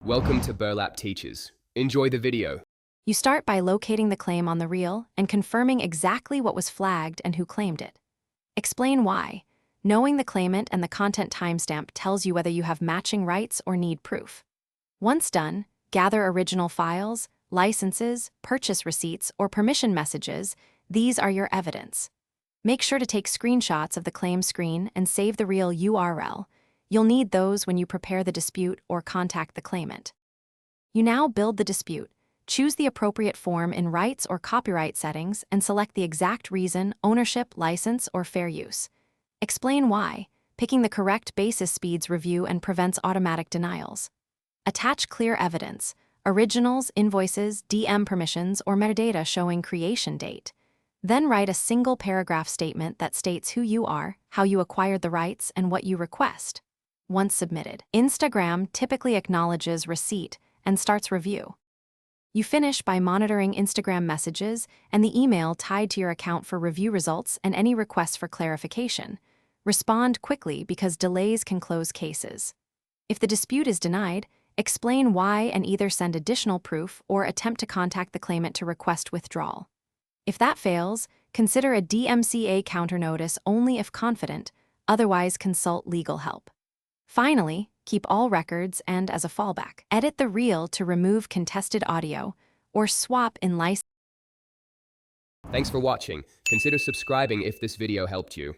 Welcome to Burlap Teachers. Enjoy the video. You start by locating the claim on the reel and confirming exactly what was flagged and who claimed it. Explain why. Knowing the claimant and the content timestamp tells you whether you have matching rights or need proof. Once done, gather original files, licenses, purchase receipts, or permission messages. These are your evidence. Make sure to take screenshots of the claim screen and save the reel URL. You'll need those when you prepare the dispute or contact the claimant. You now build the dispute. Choose the appropriate form in rights or copyright settings and select the exact reason, ownership, license, or fair use. Explain why. Picking the correct basis speeds review and prevents automatic denials. Attach clear evidence, originals, invoices, DM permissions, or metadata showing creation date. Then write a single paragraph statement that states who you are, how you acquired the rights, and what you request. Once submitted, Instagram typically acknowledges receipt and starts review. You finish by monitoring Instagram messages and the email tied to your account for review results and any requests for clarification. Respond quickly because delays can close cases. If the dispute is denied, explain why and either send additional proof or attempt to contact the claimant to request withdrawal. If that fails, consider a DMCA counternotice only if confident, otherwise consult legal help. Finally, keep all records and, as a fallback, edit the reel to remove contested audio or swap in license. Thanks for watching. Consider subscribing if this video helped you.